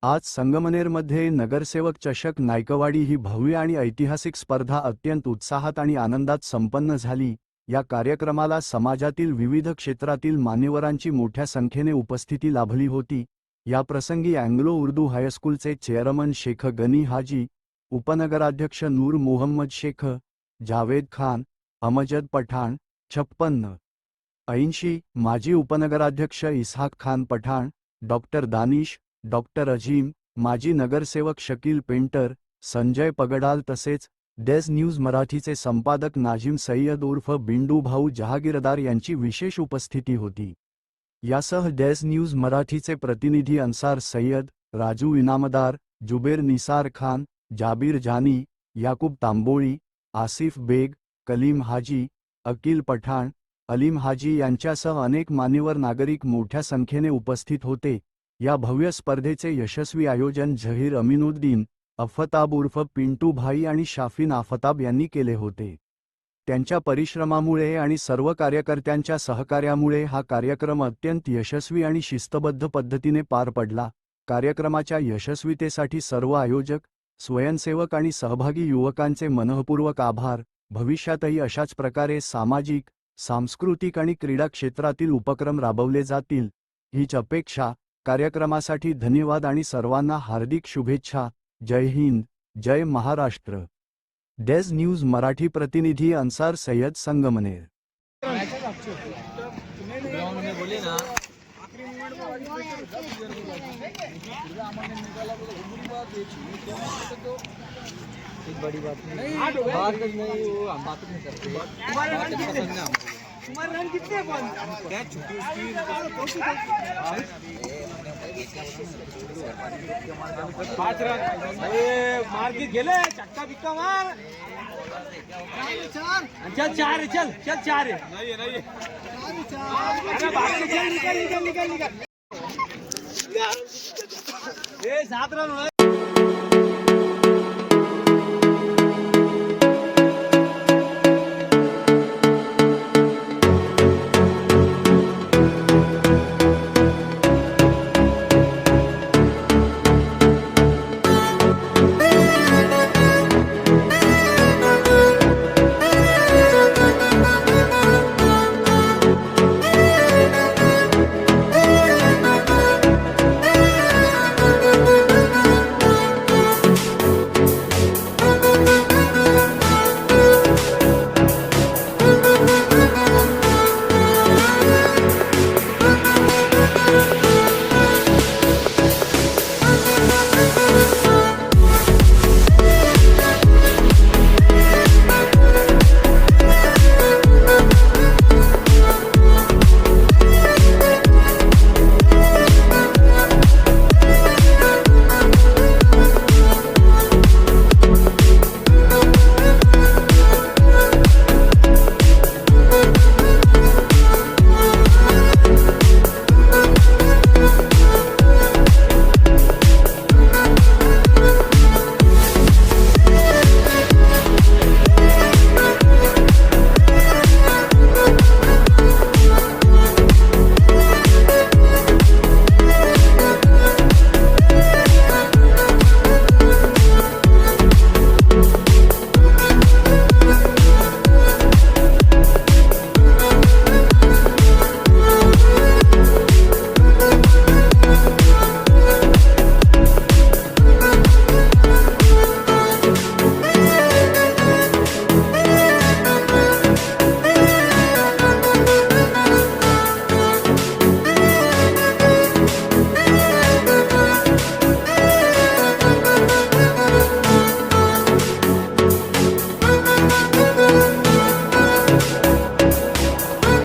आज संगमनेरमध्ये नगरसेवक चषक नायकवाडी ही भव्य आणि ऐतिहासिक स्पर्धा अत्यंत उत्साहात आणि आनंदात संपन्न झाली। या कार्यक्रमाला समाजातील विविध क्षेत्रातील मान्यवरांची मोठ्या संख्येने उपस्थिती लाभली होती। या प्रसंगी अँग्लो उर्दू हायस्कूलचे चेअरमन शेख गनी हाजी, उपनगराध्यक्ष नूर मोहम्मद शेख, जावेद खान, अमजद पठाण, 5680, माजी उपनगराध्यक्ष इसहाक खान पठाण, डॉक्टर दानिश, डॉक्टर अजीम, माजी नगरसेवक शकील पेंटर, संजय पगडाल तसेच डेज न्यूज मराठीचे संपादक नाजिम सय्यद उर्फ बिंडू भाऊ जहागीरदार यांची विशेष उपस्थिती होती। यासह डेज न्यूज मराठीचे प्रतिनिधी अन्सार सय्यद, राजू इनामदार, जुबेर निसार खान, जाबीर जानी, याकूब तांबोळी, आसिफ बेग, कलीम हाजी, अकील पठाण, अलीम हाजी यांच्यासह अनेक मान्यवर नागरिक मोठ्या संख्येने उपस्थित होते। या भव्य स्पर्धेचे यशस्वी आयोजन झहीर अमीनुद्दीन, अफताब उर्फ पिंटू भाई आणि शाफिन आफताब यांनी केले होते। त्यांच्या परिश्रमामुळे आणि सर्व कार्यकर्त्यांच्या सहकार्यामुळे हा कार्यक्रम अत्यंत यशस्वी आणि शिस्तबद्ध पद्धतीने पार पडला। कार्यक्रमाच्या यशस्वीतेसाठी सर्व आयोजक, स्वयंसेवक आणि सहभागी युवकांचे मनःपूर्वक आभार। भविष्यातही अशाच प्रकारे सामाजिक, सांस्कृतिक आणि क्रीडा क्षेत्रातील उपक्रम राबवले जातील हीच अपेक्षा। कार्यक्रमासाठी धन्यवाद आणि सर्वांना हार्दिक शुभेच्छा। जय हिंद, जय महाराष्ट्र। डेज न्यूज मराठी प्रतिनिधी अन्सार सय्यद, संगमनेर। एक बड़ी बात नहीं, बात नहीं, वो हम बात नहीं करते। तुम्हारे रन कितने क्या छुट्टी उसकी 5 रन मार के गेले, चक्का बिक्का मार। चल 4 है, चल 4 है। नहीं अरे बाहर निकल 7 रन